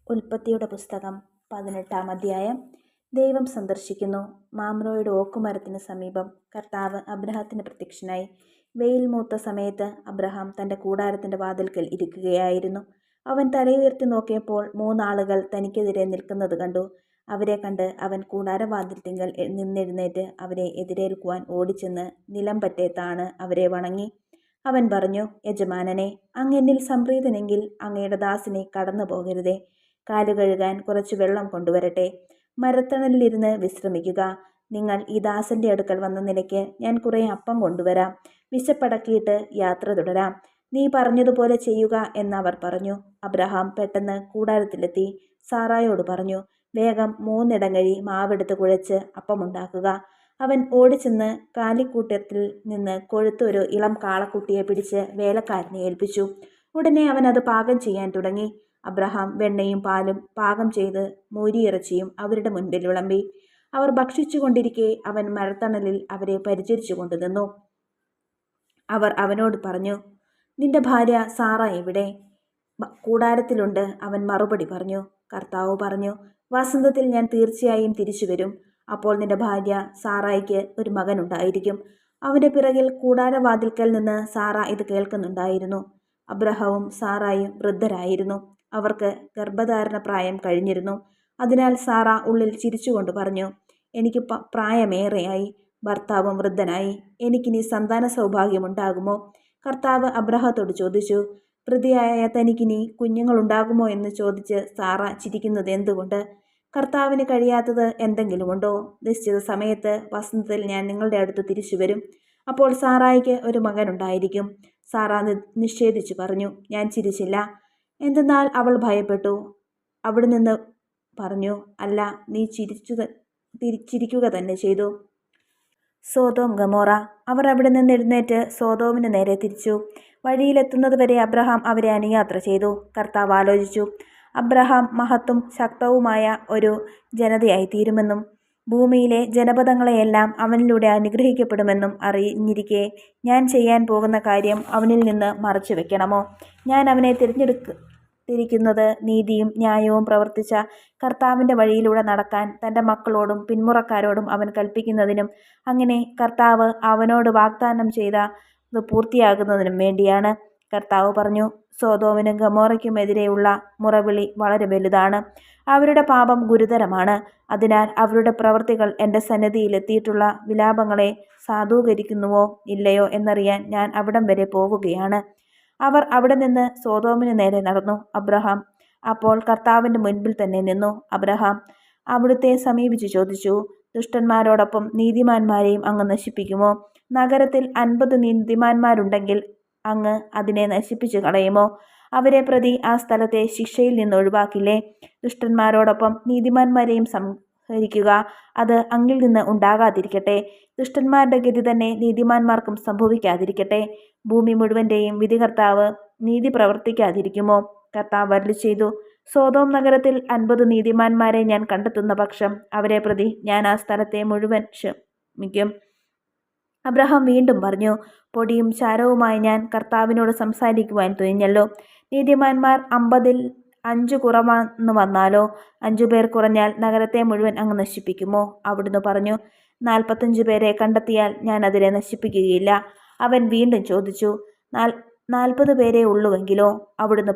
ഉൽപ്പത്തിയുടെ പുസ്തകം 18-ാം അധ്യായം. ദൈവം സന്ദർശിക്കുന്നു. മാമ്രോയുടെ ഓക്കുമരത്തിന് സമീപം കർത്താവ് അബ്രഹാത്തിന് പ്രത്യക്ഷനായി. വെയിൽ മൂത്ത സമയത്ത് അബ്രഹാം തൻ്റെ കൂടാരത്തിൻ്റെ വാതിൽക്കൽ ഇരിക്കുകയായിരുന്നു. അവൻ തലയുയർത്തി നോക്കിയപ്പോൾ 3 ആളുകൾ തനിക്കെതിരെ നിൽക്കുന്നത് കണ്ടു. അവരെ കണ്ട് അവൻ കൂടാരവാതിൽത്തിങ്കൽ നിന്നെഴുന്നേറ്റ് അവരെ എതിരേൽക്കുവാൻ ഓടിച്ചെന്ന് നിലംപറ്റെ താണ് അവരെ വണങ്ങി. അവൻ പറഞ്ഞു, യജമാനനെ, അങ്ങ് എന്നിൽ സംപ്രീതനെങ്കിൽ അങ്ങയുടെ ദാസനെ കടന്നു പോകരുതേ. കാലു കഴുകാൻ കുറച്ച് വെള്ളം കൊണ്ടുവരട്ടെ. മരത്തണലിലിരുന്ന് വിശ്രമിക്കുക. നിങ്ങൾ ഈ ദാസന്റെ അടുക്കൽ വന്ന നിലയ്ക്ക് ഞാൻ കുറേ അപ്പം കൊണ്ടുവരാം. വിശപ്പടക്കിയിട്ട് യാത്ര തുടരാം. നീ പറഞ്ഞതുപോലെ ചെയ്യുക എന്നവർ പറഞ്ഞു. അബ്രഹാം പെട്ടെന്ന് കൂടാരത്തിലെത്തി സാറായോട് പറഞ്ഞു, വേഗം 3 ഇടങ്ങഴി മാവെടുത്ത് കുഴച്ച് അപ്പമുണ്ടാക്കുക. അവൻ ഓടിച്ചെന്ന് കാലിക്കൂട്ടത്തിൽ നിന്ന് കൊഴുത്തൊരു ഇളം കാളക്കുട്ടിയെ പിടിച്ച് വേലക്കാരനെ ഏൽപ്പിച്ചു. ഉടനെ അവൻ അത് പാകം ചെയ്യാൻ തുടങ്ങി. അബ്രഹാം വെണ്ണയും പാലും പാകം ചെയ്ത് മൂരിയിറച്ചിയും അവരുടെ മുൻപിൽ വിളമ്പി. അവർ ഭക്ഷിച്ചു കൊണ്ടിരിക്കെ അവൻ മരത്തണലിൽ അവരെ പരിചരിച്ചു കൊണ്ടുനിന്നു. അവർ അവനോട് പറഞ്ഞു, നിന്റെ ഭാര്യ സാറ എവിടെ? കൂടാരത്തിലുണ്ട്, അവൻ മറുപടി പറഞ്ഞു. കർത്താവ് പറഞ്ഞു, വസന്തത്തിൽ ഞാൻ തീർച്ചയായും തിരിച്ചു വരും. അപ്പോൾ നിന്റെ ഭാര്യ സാറായിക്ക് ഒരു മകനുണ്ടായിരിക്കും. അവന്റെ പിറകിൽ കൂടാരവാതിൽക്കൽ നിന്ന് സാറ ഇത് കേൾക്കുന്നുണ്ടായിരുന്നു. അബ്രഹാവും സാറായും വൃദ്ധരായിരുന്നു. അവർക്ക് ഗർഭധാരണ പ്രായം കഴിഞ്ഞിരുന്നു. അതിനാൽ സാറ ഉള്ളിൽ ചിരിച്ചുകൊണ്ട് പറഞ്ഞു, എനിക്ക് പ്രായമേറെയായി, ഭർത്താവും വൃദ്ധനായി, എനിക്കിനി സന്താന സൗഭാഗ്യമുണ്ടാകുമോ? കർത്താവ് അബ്രഹത്തോട് ചോദിച്ചു, വൃദ്ധയായ തനിക്കിനി കുഞ്ഞുങ്ങളുണ്ടാകുമോ എന്ന് ചോദിച്ച് സാറ ചിരിക്കുന്നത് എന്തുകൊണ്ട്? കർത്താവിന് കഴിയാത്തത് എന്തെങ്കിലുമുണ്ടോ? നിശ്ചിത സമയത്ത് വസന്തത്തിൽ ഞാൻ നിങ്ങളുടെ അടുത്ത് തിരിച്ചു വരും. അപ്പോൾ സാറായിക്ക് ഒരു മകനുണ്ടായിരിക്കും. സാറ നിഷേധിച്ചു പറഞ്ഞു, ഞാൻ ചിരിച്ചില്ല. എന്തെന്നാൽ അവൾ ഭയപ്പെട്ടു. അവിടെ നിന്ന് പറഞ്ഞു, അല്ല, നീ ചിരിക്കുക തന്നെ ചെയ്തു. Sodom Gamora. അവർ അവിടെ നിന്ന് എഴുന്നേറ്റ് സോദോമിന് നേരെ തിരിച്ചു. വഴിയിലെത്തുന്നത് വരെ അബ്രഹാം അവരെ അനുയാത്ര ചെയ്തു. കർത്താവ് ആലോചിച്ചു, അബ്രഹാം മഹത്തും ശക്തവുമായ ഒരു ജനതയായി തീരുമെന്നും ഭൂമിയിലെ ജനപദങ്ങളെയെല്ലാം അവനിലൂടെ അനുഗ്രഹിക്കപ്പെടുമെന്നും അറിഞ്ഞിരിക്കെ ഞാൻ ചെയ്യാൻ പോകുന്ന കാര്യം അവനിൽ നിന്ന് മറച്ചു വെക്കണമോ? ഞാൻ അവനെ തിരഞ്ഞെടുത്തിരിക്കുന്നത് നീതിയും ന്യായവും പ്രവർത്തിച്ച കർത്താവിൻ്റെ വഴിയിലൂടെ നടക്കാൻ തൻ്റെ മക്കളോടും പിന്മുറക്കാരോടും അവൻ കൽപ്പിക്കുന്നതിനും അങ്ങനെ കർത്താവ് അവനോട് വാഗ്ദാനം ചെയ്തത് പൂർത്തിയാകുന്നതിനും വേണ്ടിയാണ്. കർത്താവ് പറഞ്ഞു, സോദോമിനും ഗമോറയ്ക്കുമെതിരെയുള്ള മുറവിളി വളരെ വലുതാണ്. അവരുടെ പാപം ഗുരുതരമാണ്. അതിനാൽ അവരുടെ പ്രവൃത്തികൾ എൻ്റെ സന്നിധിയിൽ എത്തിയിട്ടുള്ള വിലാപങ്ങളെ സാധൂകരിക്കുന്നുവോ ഇല്ലയോ എന്നറിയാൻ ഞാൻ അവിടം വരെ പോവുകയാണ്. അവർ അവിടെ നിന്ന് സോദോമിന് നേരെ നടന്നു. അബ്രഹാം അപ്പോൾ കർത്താവിൻ്റെ മുൻപിൽ തന്നെ നിന്നു. അബ്രഹാം അവിടുത്തെ സമീപിച്ച് ചോദിച്ചു, ദുഷ്ടന്മാരോടൊപ്പം നീതിമാന്മാരെയും അങ്ങ് നശിപ്പിക്കുമോ? നഗരത്തിൽ 50 നീതിമാന്മാരുണ്ടെങ്കിൽ അങ്ങ് അതിനെ നശിപ്പിച്ചു കളയുമോ? അവരെ പ്രതി ആ സ്ഥലത്തെ ശിക്ഷയിൽ നിന്ന് ഒഴിവാക്കില്ലേ? ദുഷ്ടന്മാരോടൊപ്പം നീതിമാന്മാരെയും സംഹരിക്കുക. അത് അങ്ങിൽ നിന്ന് ഉണ്ടാകാതിരിക്കട്ടെ. ദുഷ്ടന്മാരുടെ ഗതി തന്നെ നീതിമാന്മാർക്കും സംഭവിക്കാതിരിക്കട്ടെ. ഭൂമി മുഴുവൻ്റെയും വിധികർത്താവ് നീതി പ്രവർത്തിക്കാതിരിക്കുമോ? കർത്താവ് അരുളി ചെയ്തു, സോദോം നഗരത്തിൽ 50 നീതിമാന്മാരെ ഞാൻ കണ്ടെത്തുന്ന പക്ഷം അവരെ പ്രതി ഞാൻ ആ സ്ഥലത്തെ മുഴുവൻ ക്ഷമിക്കും. അബ്രഹാം വീണ്ടും പറഞ്ഞു, പൊടിയും ചാരവുമായി ഞാൻ കർത്താവിനോട് സംസാരിക്കുവാൻ തുനിഞ്ഞല്ലോ. നീതിമാന്മാർ 50-ൽ 5 കുറവെന്ന് വന്നാലോ? 5 പേർ കുറഞ്ഞാൽ നഗരത്തെ മുഴുവൻ അങ്ങ് നശിപ്പിക്കുമോ? അവിടുന്ന് പറഞ്ഞു, 45 പേരെ കണ്ടെത്തിയാൽ ഞാൻ അതിനെ നശിപ്പിക്കുകയില്ല. അവൻ വീണ്ടും ചോദിച്ചു, 40 പേരെ ഉള്ളുവെങ്കിലോ? അവിടുന്ന്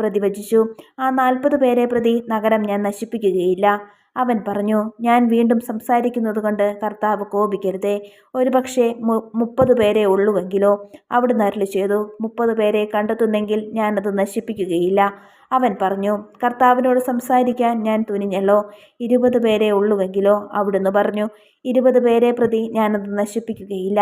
പ്രതിവചിച്ചു, ആ 40 പേരെ പ്രതി നഗരം ഞാൻ നശിപ്പിക്കുകയില്ല. അവൻ പറഞ്ഞു, ഞാൻ വീണ്ടും സംസാരിക്കുന്നത് കൊണ്ട് കർത്താവ് കോപിക്കരുതേ. ഒരുപക്ഷെ 30 പേരെ ഉള്ളുവെങ്കിലോ? അവിടുന്ന് അരുളി ചെയ്തു, 30 പേരെ കണ്ടെത്തുന്നെങ്കിൽ ഞാനത് നശിപ്പിക്കുകയില്ല. അവൻ പറഞ്ഞു, കർത്താവിനോട് സംസാരിക്കാൻ ഞാൻ തുനിഞ്ഞല്ലോ. 20 പേരെ ഉള്ളുവെങ്കിലോ? അവിടുന്ന് പറഞ്ഞു, 20 പേരെ പ്രതി ഞാനത് നശിപ്പിക്കുകയില്ല.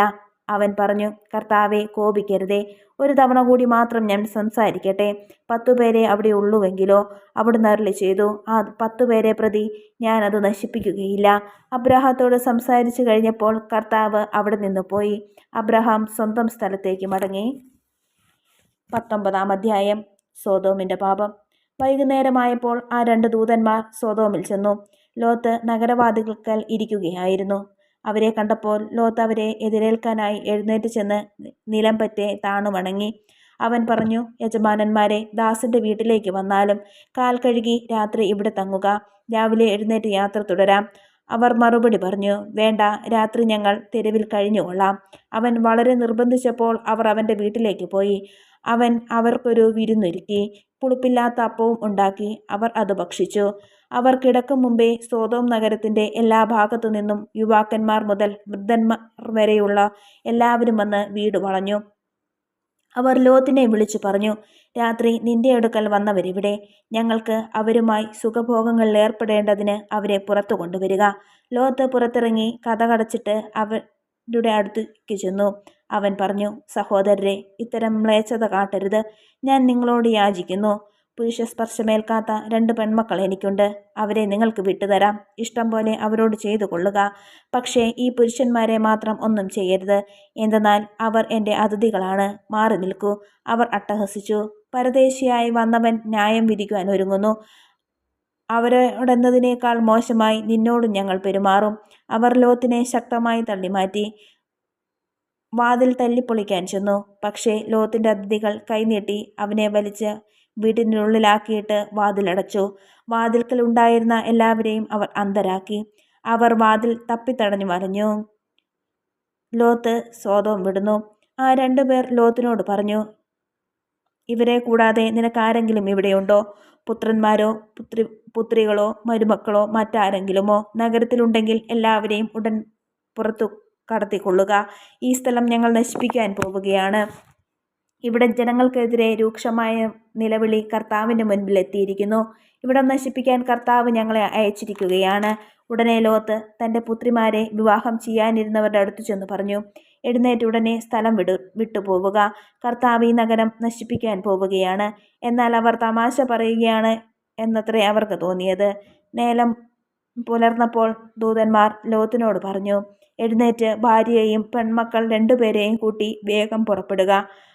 അവൻ പറഞ്ഞു, കർത്താവെ, കോപിക്കരുതേ. ഒരു തവണ കൂടി മാത്രം ഞാൻ സംസാരിക്കട്ടെ. 10 പേരെ അവിടെ ഉള്ളുവെങ്കിലോ? അവിടുന്ന് അരുളി ചെയ്തു, ആ 10 പേരെ പ്രതി ഞാനത് നശിപ്പിക്കുകയില്ല. അബ്രഹാത്തോട് സംസാരിച്ചു കഴിഞ്ഞപ്പോൾ കർത്താവ് അവിടെ നിന്ന് പോയി. അബ്രഹാം സ്വന്തം സ്ഥലത്തേക്ക് മടങ്ങി. 19-ാം അധ്യായം. സോദോമിൻ്റെ പാപം. വൈകുന്നേരമായപ്പോൾ ആ 2 ദൂതന്മാർ സോദോമിൽ ചെന്നു. ലോത്ത് നഗരവാതിൽക്കൽ ഇരിക്കുകയായിരുന്നു. അവരെ കണ്ടപ്പോൾ ലോത്ത് അവരെ എതിരേൽക്കാനായി എഴുന്നേറ്റ് ചെന്ന് നിലംപറ്റെ താണു വണങ്ങി. അവൻ പറഞ്ഞു, യജമാനന്മാരെ, ദാസന്റെ വീട്ടിലേക്ക് വന്നാലും കാൽ കഴുകി രാത്രി ഇവിടെ തങ്ങുക, രാവിലെ എഴുന്നേറ്റ് യാത്ര തുടരാം. അവർ മറുപടി പറഞ്ഞു, വേണ്ട, രാത്രി ഞങ്ങൾ തെരുവിൽ കഴിഞ്ഞുകൊള്ളാം. അവൻ വളരെ നിർബന്ധിച്ചപ്പോൾ അവർ അവന്റെ വീട്ടിലേക്ക് പോയി. അവൻ അവർക്കൊരു വിരുന്നൊരുക്കി. പുളിപ്പില്ലാത്ത അപ്പവും ഉണ്ടാക്കി. അവർ അത് ഭക്ഷിച്ചു. അവർ കിടക്കും മുമ്പേ സോദോം നഗരത്തിന്റെ എല്ലാ ഭാഗത്തു നിന്നും യുവാക്കന്മാർ മുതൽ വൃദ്ധന്മാർ വരെയുള്ള എല്ലാവരും വന്ന് വീട് വളഞ്ഞു. അവർ ലോത്തിനെ വിളിച്ചു പറഞ്ഞു, രാത്രി നിന്റെ അടുക്കൽ വന്നവരിവിടെ. ഞങ്ങൾക്ക് അവരുമായി സുഖഭോഗങ്ങളിൽ ഏർപ്പെടേണ്ടതിന് അവരെ പുറത്തു കൊണ്ടുവരിക. ലോത്ത് പുറത്തിറങ്ങി കതകടച്ചിട്ട് അവരുടെ അടുത്തേക്ക് ചെന്നു. അവൻ പറഞ്ഞു, സഹോദരരെ, ഇത്തരം മ്ലേച്ഛത കാട്ടരുത്. ഞാൻ നിങ്ങളോട് യാചിക്കുന്നു. പുരുഷസ്പർശമേൽക്കാത്ത 2 പെൺമക്കൾ എനിക്കുണ്ട്. അവരെ നിങ്ങൾക്ക് വിട്ടുതരാം. ഇഷ്ടം പോലെ അവരോട് ചെയ്തു കൊള്ളുക. പക്ഷേ ഈ പുരുഷന്മാരെ മാത്രം ഒന്നും ചെയ്യരുത്. എന്തെന്നാൽ അവർ എൻ്റെ അതിഥികളാണ്. മാറി നിൽക്കൂ. അവർ അട്ടഹസിച്ചു. പരദേശിയായി വന്നവൻ ന്യായം വിധിക്കുവാൻ ഒരുങ്ങുന്നു. അവരോടെന്നതിനേക്കാൾ മോശമായി നിന്നോടും ഞങ്ങൾ പെരുമാറും. അവർ ലോത്തിനെ ശക്തമായി തള്ളിമാറ്റി വാതിൽ തല്ലിപ്പൊളിക്കാൻ ചെന്നു. പക്ഷേ ലോത്തിന്റെ അതിഥികൾ കൈനീട്ടി അവനെ വലിച്ച് വീട്ടിനുള്ളിലാക്കിയിട്ട് വാതിലടച്ചു. വാതിൽക്കൽ ഉണ്ടായിരുന്ന എല്ലാവരെയും അവർ അന്ധരാക്കി. അവർ വാതിൽ തപ്പിത്തടഞ്ഞു വരഞ്ഞു. ലോത്ത് സോദോം വിടുന്നു. ആ 2 പേർ ലോത്തിനോട് പറഞ്ഞു, ഇവരെ കൂടാതെ നിനക്കാരെങ്കിലും ഇവിടെയുണ്ടോ? പുത്രന്മാരോ പുത്രികളോ മരുമക്കളോ മറ്റാരെങ്കിലുമോ? നഗരത്തിലുണ്ടെങ്കിൽ എല്ലാവരെയും ഉടൻ പുറത്തു കടത്തിക്കൊള്ളുക. ഈ സ്ഥലം ഞങ്ങൾ നശിപ്പിക്കാൻ പോവുകയാണ്. ഇവിടെ ജനങ്ങൾക്കെതിരെ രൂക്ഷമായ നിലവിളി കർത്താവിൻ്റെ മുൻപിൽ എത്തിയിരിക്കുന്നു. ഇവിടം നശിപ്പിക്കാൻ കർത്താവ് ഞങ്ങളെ അയച്ചിരിക്കുകയാണ്. ഉടനെ ലോത്ത് തൻ്റെ പുത്രിമാരെ വിവാഹം ചെയ്യാനിരുന്നവരുടെ അടുത്തു ചെന്ന് പറഞ്ഞു, എഴുന്നേറ്റ് ഉടനെ സ്ഥലം വിട്ടുപോവുക. കർത്താവ് ഈ നഗരം നശിപ്പിക്കാൻ പോവുകയാണ്. എന്നാൽ അവർ തമാശ പറയുകയാണ് എന്നത്രേ അവർക്ക് തോന്നിയത്. നേരം പുലർന്നപ്പോൾ ദൂതന്മാർ ലോത്തിനോട് പറഞ്ഞു, എഴുന്നേറ്റ് ഭാര്യയെയും പെൺമക്കൾ 2 പേരെയും കൂട്ടി വേഗം പുറപ്പെടുക.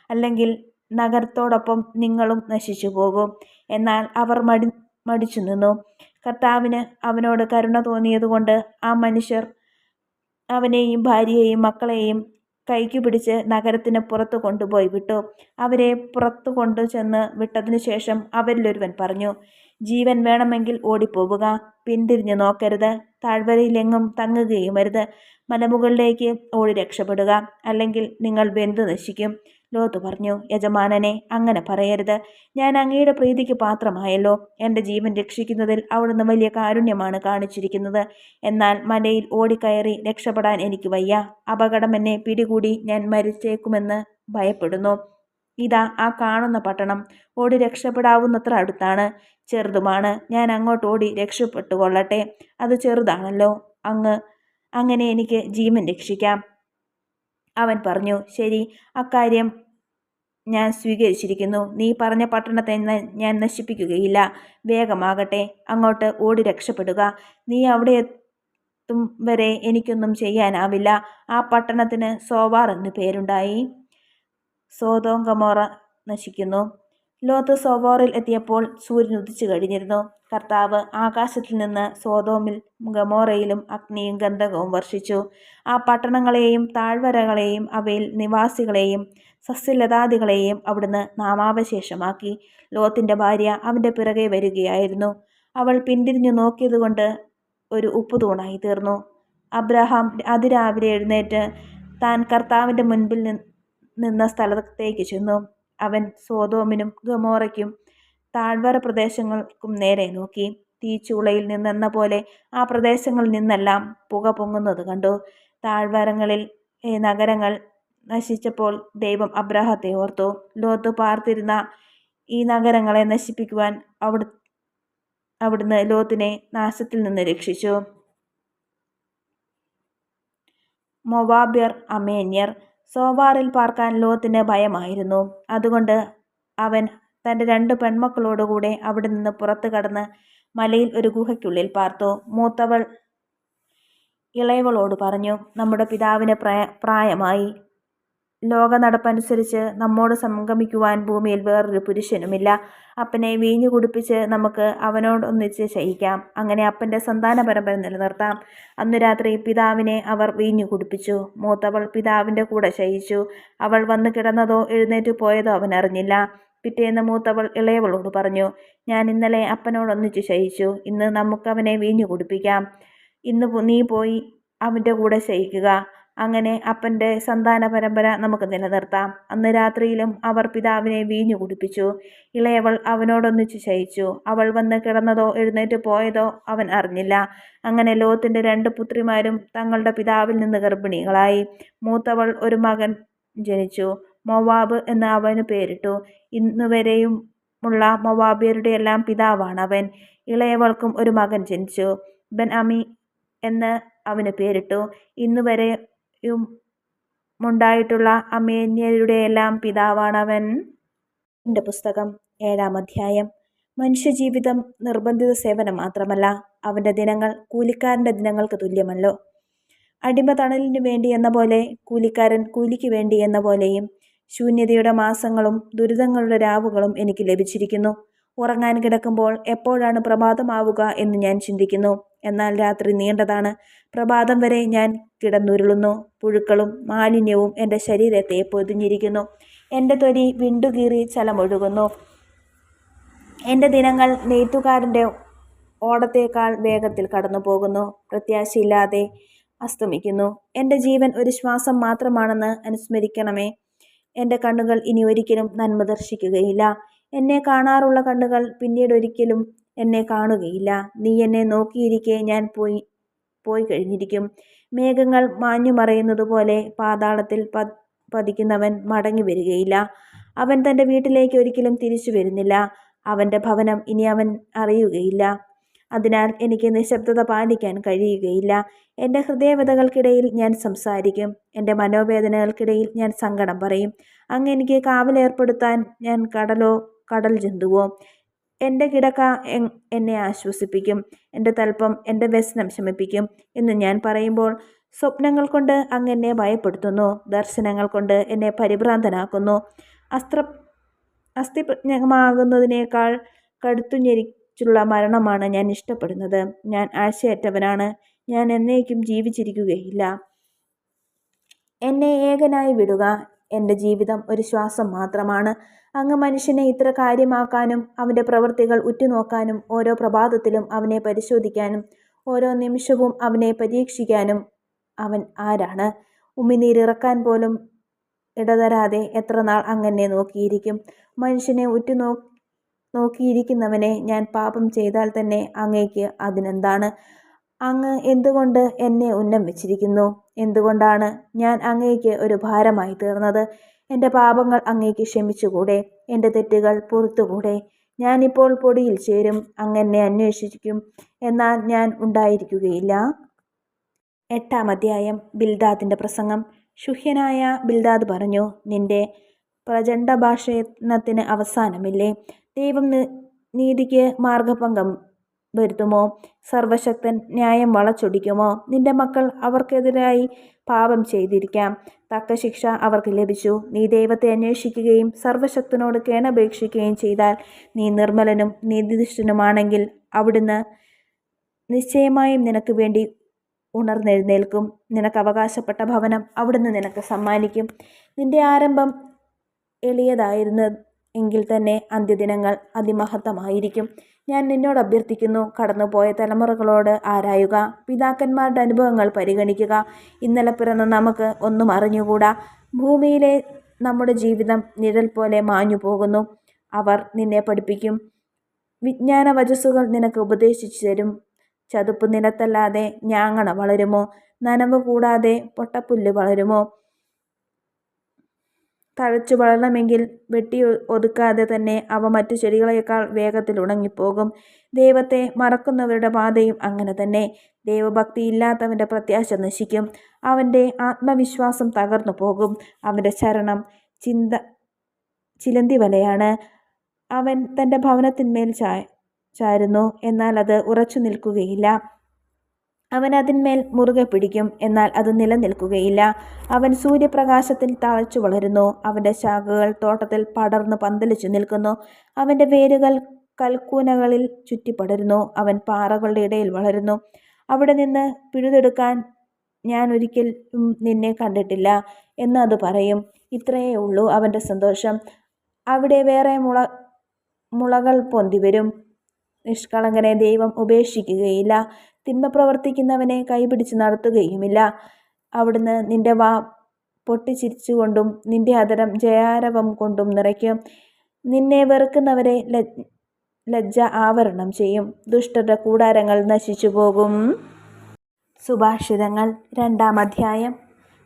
അല്ലെങ്കിൽ നഗരത്തോടൊപ്പം നിങ്ങളും നശിച്ചു പോകും. എന്നാൽ അവർ മടിച്ചു നിന്നു. കർത്താവിന് അവനോട് കരുണ തോന്നിയതുകൊണ്ട് ആ മനുഷ്യർ അവനെയും ഭാര്യയെയും മക്കളെയും കൈക്കു പിടിച്ച് നഗരത്തിന് പുറത്തു കൊണ്ടുപോയി വിട്ടു. അവരെ പുറത്തു കൊണ്ടു ചെന്ന് വിട്ടതിനു ശേഷം അവരിലൊരുവൻ പറഞ്ഞു, ജീവൻ വേണമെങ്കിൽ ഓടിപ്പോവുക. പിന്തിരിഞ്ഞു നോക്കരുത്. താഴ്വരയിലെങ്ങും തങ്ങുകയുമരുത്. മലമുകളിലേക്ക് ഓടി രക്ഷപ്പെടുക. അല്ലെങ്കിൽ നിങ്ങൾ വെന്തു നശിക്കും. ലോത്ത് പറഞ്ഞു, യജമാനനെ, അങ്ങനെ പറയരുത്. ഞാൻ അങ്ങയുടെ പ്രീതിക്ക് പാത്രമായല്ലോ. എൻ്റെ ജീവൻ രക്ഷിക്കുന്നതിൽ അവിടുന്ന് വലിയ കാരുണ്യമാണ് കാണിച്ചിരിക്കുന്നത്. എന്നാൽ മലയിൽ ഓടിക്കയറി രക്ഷപ്പെടാൻ എനിക്ക് വയ്യ. അപകടം എന്നെ പിടികൂടി ഞാൻ മരിച്ചേക്കുമെന്ന് ഭയപ്പെടുന്നു. ഇതാ ആ കാണുന്ന പട്ടണം ഓടി രക്ഷപ്പെടാവുന്നത്ര അടുത്താണ്. ചെറുതുമാണ്. ഞാൻ അങ്ങോട്ട് ഓടി രക്ഷപ്പെട്ടുകൊള്ളട്ടെ. അത് ചെറുതാണല്ലോ. അങ്ങനെ എനിക്ക് ജീവൻ രക്ഷിക്കാം. അവൻ പറഞ്ഞു, ശരി, അക്കാര്യം ഞാൻ സ്വീകരിച്ചിരിക്കുന്നു. നീ പറഞ്ഞ പട്ടണത്തെ ഞാൻ നശിപ്പിക്കുകയില്ല. വേഗമാകട്ടെ, അങ്ങോട്ട് ഓടി രക്ഷപ്പെടുക. നീ അവിടെ എത്തും വരെ എനിക്കൊന്നും ചെയ്യാനാവില്ല. ആ പട്ടണത്തിന് സോവാർ എന്ന് പേരുണ്ടായി. സോദോം ഗൊമോറ നശിക്കുന്നു. ലോത്ത് സോവാറിൽ എത്തിയപ്പോൾ സൂര്യൻ ഉദിച്ചു കഴിഞ്ഞിരുന്നു. കർത്താവ് ആകാശത്തിൽ നിന്ന് സോദോമിൽ ഗമോറയിലും അഗ്നിയും ഗന്ധകവും വർഷിച്ചു. ആ പട്ടണങ്ങളെയും താഴ്വരകളെയും അവയിൽ നിവാസികളെയും സസ്യലതാദികളെയും അവിടുന്ന് നാമാവശേഷമാക്കി. ലോത്തിന്റെ ഭാര്യ അവന്റെ പിറകെ വരികയായിരുന്നു. അവൾ പിന്തിരിഞ്ഞു നോക്കിയതുകൊണ്ട് ഒരു ഉപ്പുതൂണായി തീർന്നു. അബ്രഹാം അതിരാവിലെ എഴുന്നേറ്റ് താൻ കർത്താവിന്റെ മുൻപിൽ നിന്ന സ്ഥലത്തേക്ക് ചെന്നു. അവൻ സോദോമിനും ഗമോറയ്ക്കും താഴ്വര പ്രദേശങ്ങൾക്കും നേരെ നോക്കി. തീച്ചൂളയിൽ നിന്നെന്ന പോലെ ആ പ്രദേശങ്ങളിൽ നിന്നെല്ലാം പുക പൊങ്ങുന്നത് കണ്ടു. താഴ്വരങ്ങളിൽ നഗരങ്ങൾ നശിച്ചപ്പോൾ ദൈവം അബ്രാഹത്തെ ഓർത്തു. ലോത്ത് പാർത്തിരുന്ന ഈ നഗരങ്ങളെ നശിപ്പിക്കുവാൻ അവിടുന്ന് ലോത്തിനെ നാശത്തിൽ നിന്ന് രക്ഷിച്ചു. മൊവാബ്യർ, അമേന്യർ. സോവാറിൽ പാർക്കാൻ ലോത്തിന് ഭയമായിരുന്നു. അതുകൊണ്ട് അവൻ തൻ്റെ 2 പെൺമക്കളോടുകൂടെ അവിടെ നിന്ന് പുറത്തു കടന്ന് മലയിൽ ഒരു ഗുഹയ്ക്കുള്ളിൽ പാർത്തു. മൂത്തവൾ ഇളയവളോട് പറഞ്ഞു, നമ്മുടെ പിതാവിന് പ്രായമായി. ലോക നടപ്പനുസരിച്ച് നമ്മോട് സംഗമിക്കുവാൻ ഭൂമിയിൽ വേറൊരു പുരുഷനുമില്ല. അപ്പനെ വീഞ്ഞു കുടിപ്പിച്ച് നമുക്ക് അവനോടൊന്നിച്ച് ശയിക്കാം. അങ്ങനെ അപ്പൻ്റെ സന്താന പരമ്പര നിലനിർത്താം. അന്നു രാത്രി പിതാവിനെ അവർ വീഞ്ഞു കുടിപ്പിച്ചു. മൂത്തവൾ പിതാവിൻ്റെ കൂടെ ശയിച്ചു. അവൾ വന്നു കിടന്നതോ എഴുന്നേറ്റ് പോയതോ അവൻ അറിഞ്ഞില്ല. പിറ്റേന്ന് മൂത്തവൾ ഇളയവളോട് പറഞ്ഞു, ഞാൻ ഇന്നലെ അപ്പനോടൊന്നിച്ച് ശയിച്ചു. ഇന്ന് നമുക്കവനെ വീഞ്ഞു കുടിപ്പിക്കാം. ഇന്ന് നീ പോയി അവൻ്റെ കൂടെ ശയിക്കുക. അങ്ങനെ അപ്പൻ്റെ സന്താന പരമ്പര നമുക്ക് നിലനിർത്താം. അന്ന് രാത്രിയിലും അവർ പിതാവിനെ വീഞ്ഞു കുടിപ്പിച്ചു. ഇളയവൾ അവനോടൊന്നിച്ച് ശയിച്ചു. അവൾ വന്ന് കിടന്നതോ എഴുന്നേറ്റ് പോയതോ അവൻ അറിഞ്ഞില്ല. അങ്ങനെ ലോത്തിന്റെ 2 പുത്രിമാരും തങ്ങളുടെ പിതാവിൽ നിന്ന് ഗർഭിണികളായി. മൂത്തവൾ ഒരു മകൻ ജനിച്ചു. മോവാബ് എന്ന് അവന് പേരിട്ടു. ഇന്നുവരെയുമുള്ള മൊവാബ്യരുടെ എല്ലാം പിതാവാണ് അവൻ. ഇളയവൾക്കും ഒരു മകൻ ജനിച്ചു. ബെൻ-അമി എന്ന് അവന് പേരിട്ടു. ഇന്നുവരെയും ഉണ്ടായിട്ടുള്ള അമ്മേന്യരുടെ എല്ലാം പിതാവാണവൻ. എൻ്റെ പുസ്തകം 7-ാം അധ്യായം. മനുഷ്യജീവിതം നിർബന്ധിത സേവനം മാത്രമല്ല, അവൻ്റെ ദിനങ്ങൾ കൂലിക്കാരൻ്റെ ദിനങ്ങൾക്ക് തുല്യമല്ലോ. അടിമ തണലിനു വേണ്ടി എന്ന പോലെ, കൂലിക്കാരൻ കൂലിക്ക് വേണ്ടി എന്ന പോലെയും ശൂന്യതയുടെ മാസങ്ങളും ദുരിതങ്ങളുടെ രാവുകളും എനിക്ക് ലഭിച്ചിരിക്കുന്നു. ഉറങ്ങാൻ കിടക്കുമ്പോൾ എപ്പോഴാണ് പ്രഭാതമാവുക എന്ന് ഞാൻ ചിന്തിക്കുന്നു. എന്നാൽ രാത്രി നീണ്ടതാണ്. പ്രഭാതം വരെ ഞാൻ കിടന്നുരുളുന്നു. പുഴുക്കളും മാലിന്യവും എൻ്റെ ശരീരത്തെ പൊതിഞ്ഞിരിക്കുന്നു. എൻ്റെ തൊലി വിണ്ടുകീറി ചലമൊഴുകുന്നു. എൻ്റെ ദിനങ്ങൾ നെയ്ത്തുകാരൻ്റെ ഓടത്തേക്കാൾ വേഗത്തിൽ കടന്നു പോകുന്നു. പ്രത്യാശയില്ലാതെ അസ്തമിക്കുന്നു. എൻ്റെ ജീവൻ ഒരു ശ്വാസം മാത്രമാണെന്ന് അനുസ്മരിക്കണമേ. എൻ്റെ കണ്ണുകൾ ഇനി ഒരിക്കലും നന്മ ദർശിക്കുകയില്ല. എന്നെ കാണാറുള്ള കണ്ണുകൾ പിന്നീടൊരിക്കലും എന്നെ കാണുകയില്ല. നീ എന്നെ നോക്കിയിരിക്കെ ഞാൻ പോയി കഴിഞ്ഞിരിക്കും. മേഘങ്ങൾ മാഞ്ഞു മറയുന്നതുപോലെ പാതാളത്തിൽ പതിക്കുന്നവൻ മടങ്ങി വരികയില്ല. അവൻ തൻ്റെ വീട്ടിലേക്ക് ഒരിക്കലും തിരിച്ചു വരുന്നില്ല. അവൻ്റെ ഭവനം ഇനി അവൻ അറിയുകയില്ല. അതിനാൽ എനിക്ക് നിശബ്ദത പാലിക്കാൻ കഴിയുകയില്ല. എൻ്റെ ഹൃദയവ്യഥകൾക്കിടയിൽ ഞാൻ സംസാരിക്കും. എൻ്റെ മനോവേദനകൾക്കിടയിൽ ഞാൻ സങ്കടം പറയും. അങ്ങ് എനിക്ക് കാവലേർപ്പെടുത്താൻ ഞാൻ കടലോ കടൽ ജന്തുവോ? എൻ്റെ കിടക്ക എന്നെ ആശ്വസിപ്പിക്കും. എൻ്റെ തൽപ്പം എൻ്റെ വ്യസനം ശമിപ്പിക്കും എന്ന് ഞാൻ പറയുമ്പോൾ, സ്വപ്നങ്ങൾ കൊണ്ട് അങ്ങ് എന്നെ ഭയപ്പെടുത്തുന്നു. ദർശനങ്ങൾ കൊണ്ട് എന്നെ പരിഭ്രാന്തനാക്കുന്നു. അസ്ഥിപ്രജ്ഞമാകുന്നതിനേക്കാൾ കടുത്തുഞെരിച്ചുള്ള മരണമാണ് ഞാൻ ഇഷ്ടപ്പെടുന്നത്. ഞാൻ ആശയറ്റവനാണ്. ഞാൻ എന്നേക്കും ജീവിച്ചിരിക്കുകയില്ല. എന്നെ ഏകനായി വിടുക. എൻ്റെ ജീവിതം ഒരു ശ്വാസം മാത്രമാണ്. അങ്ങ് മനുഷ്യനെ ഇത്ര കാര്യമാക്കാനും അവൻ്റെ പ്രവൃത്തികൾ ഉറ്റുനോക്കാനും ഓരോ പ്രഭാതത്തിലും അവനെ പരിശോധിക്കാനും ഓരോ നിമിഷവും അവനെ പരീക്ഷിക്കാനും അവൻ ആരാണ്? ഉമിനീരിറക്കാൻ പോലും ഇടതരാതെ എത്ര നാൾ അങ്ങനെ നോക്കിയിരിക്കും? മനുഷ്യനെ നോക്കിയിരിക്കുന്നവനെ ഞാൻ പാപം ചെയ്താൽ തന്നെ അങ്ങേക്ക് അതിനെന്താണ്? അങ്ങ് എന്തുകൊണ്ട് എന്നെ ഉന്നം വെച്ചിരിക്കുന്നു? എന്തുകൊണ്ടാണ് ഞാൻ അങ്ങേക്ക് ഒരു ഭാരമായി തീർന്നത്? എൻ്റെ പാപങ്ങൾ അങ്ങേക്ക് ക്ഷമിച്ചുകൂടെ? എൻ്റെ തെറ്റുകൾ പൊറുത്തുകൂടെ? ഞാനിപ്പോൾ പൊടിയിൽ ചേരും. അങ്ങെന്നെ അന്വേഷിക്കും, എന്നാൽ ഞാൻ ഉണ്ടായിരിക്കുകയില്ല. 8-ാം അധ്യായം. ബിൽദാദിൻ്റെ പ്രസംഗം. ശുഹ്യനായ ബിൽദാദ് പറഞ്ഞു, നിന്റെ പ്രചണ്ഡ ഭാഷണത്തിന് അവസാനമില്ലേ? ദൈവം നീതിക്ക് മാർഗഭംഗം വരുത്തുമോ? സർവശക്തൻ ന്യായം വളച്ചൊടിക്കുമോ? നിന്റെ മക്കൾ അവർക്കെതിരായി പാപം ചെയ്തിരിക്കാം. തക്ക ശിക്ഷ അവർക്ക് ലഭിച്ചു. നീ ദൈവത്തെ അന്വേഷിക്കുകയും സർവശക്തനോട് കേണപേക്ഷിക്കുകയും ചെയ്താൽ, നീ നിർമ്മലനും നീതിനിഷ്ഠനുമാണെങ്കിൽ അവിടുന്ന് നിശ്ചയമായും നിനക്ക് വേണ്ടി ഉണർന്നെഴുന്നേൽക്കും. നിനക്ക് അവകാശപ്പെട്ട ഭവനം അവിടുന്ന് നിനക്ക് സമ്മാനിക്കും. നിന്റെ ആരംഭം എളിയതായിരുന്നു എങ്കിൽ തന്നെ അന്ത്യദിനങ്ങൾ അതിമഹത്തമായിരിക്കും. ഞാൻ നിന്നോട് അഭ്യർത്ഥിക്കുന്നു, കടന്നുപോയ തലമുറകളോട് ആരായുക. പിതാക്കന്മാരുടെ അനുഭവങ്ങൾ പരിഗണിക്കുക. ഇന്നലെ പിറന്ന നമുക്ക് ഒന്നും അറിഞ്ഞുകൂടാ. ഭൂമിയിലെ നമ്മുടെ ജീവിതം നിഴൽ പോലെ മാഞ്ഞു പോകുന്നു. അവർ നിന്നെ പഠിപ്പിക്കും. വിജ്ഞാന വചസ്സുകൾ നിനക്ക് ഉപദേശിച്ചു തരും. ചതുപ്പ് നിലത്തല്ലാതെ ഞാങ്ങണ വളരുമോ? നനവ് കൂടാതെ പൊട്ടപ്പുല്ല് വളരുമോ? തഴച്ചു വളരണമെങ്കിൽ വെട്ടി ഒതുക്കാതെ തന്നെ അവ മറ്റു ചെടികളേക്കാൾ വേഗത്തിൽ ഉണങ്ങിപ്പോകും. ദൈവത്തെ മറക്കുന്നവരുടെ പാതയും അങ്ങനെ തന്നെ. ദൈവഭക്തി ഇല്ലാത്തവൻ്റെ പ്രത്യാശ നശിക്കും. അവൻ്റെ ആത്മവിശ്വാസം തകർന്നു പോകും. അവൻ്റെ ശരണം ചിലന്തി വലയാണ്. അവൻ തൻ്റെ ഭവനത്തിന്മേൽ ചാരുന്നു, എന്നാൽ അത് ഉറച്ചു നിൽക്കുകയില്ല. അവൻ അതിന്മേൽ മുറുകെ പിടിക്കും, എന്നാൽ അത് നിലനിൽക്കുകയില്ല. അവൻ സൂര്യപ്രകാശത്തിൽ തഴച്ചു വളരുന്നു. അവൻ്റെ ശാഖകൾ തോട്ടത്തിൽ പടർന്ന് പന്തലിച്ചു നിൽക്കുന്നു. അവൻ്റെ വേരുകൾ കൽക്കൂനകളിൽ ചുറ്റിപ്പടരുന്നു. അവൻ പാറകളുടെ ഇടയിൽ വളരുന്നു. അവിടെ നിന്ന് പിഴുതെടുക്കാൻ ഞാൻ ഒരിക്കലും നിന്നെ കണ്ടിട്ടില്ല എന്ന് അത് പറയും. ഇത്രയേ ഉള്ളൂ അവൻ്റെ സന്തോഷം. അവിടെ വേറെ മുളകൾ പൊന്തിവരും. നിഷ്കളങ്കനെ ദൈവം ഉപേക്ഷിക്കുകയില്ല. തിന്മ പ്രവർത്തിക്കുന്നവനെ കൈപിടിച്ച് നടത്തുകയുമില്ല. അവിടുന്ന് നിന്റെ വാ പൊട്ടിച്ചിരിച്ചുകൊണ്ടും നിന്റെ അധരം ജയാരവം കൊണ്ടും നിറയ്ക്കും. നിന്നെ വെറുക്കുന്നവരെ ലജ്ജ ആവരണം ചെയ്യും. ദുഷ്ടരുടെ കൂടാരങ്ങൾ നശിച്ചു പോകും. സുഭാഷിതങ്ങൾ 2-ാം അധ്യായം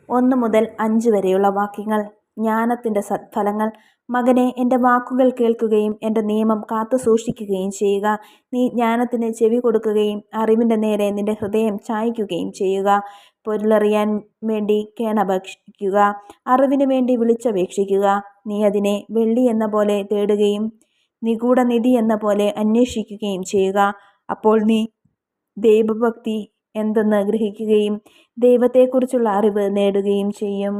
1 മുതൽ 5 വരെയുള്ള വാക്യങ്ങൾ. ജ്ഞാനത്തിൻ്റെ സത്ഫലങ്ങൾ. മകനെ, എൻ്റെ വാക്കുകൾ കേൾക്കുകയും എൻ്റെ നിയമം കാത്തു സൂക്ഷിക്കുകയും ചെയ്യുക. നീ ജ്ഞാനത്തിന് ചെവി കൊടുക്കുകയും അറിവിൻ്റെ നേരെ നിന്റെ ഹൃദയം ചായ്ക്കുകയും ചെയ്യുക. പൊരുളറിയാൻ വേണ്ടി കേണപേക്ഷിക്കുക, അറിവിനു വേണ്ടി വിളിച്ചപേക്ഷിക്കുക. നീ അതിനെ വെള്ളി എന്ന പോലെ തേടുകയും നിഗൂഢനിധി എന്ന പോലെ അന്വേഷിക്കുകയും ചെയ്യുക. അപ്പോൾ നീ ദൈവഭക്തി എന്തെന്ന് ഗ്രഹിക്കുകയും ദൈവത്തെക്കുറിച്ചുള്ള അറിവ് നേടുകയും ചെയ്യും.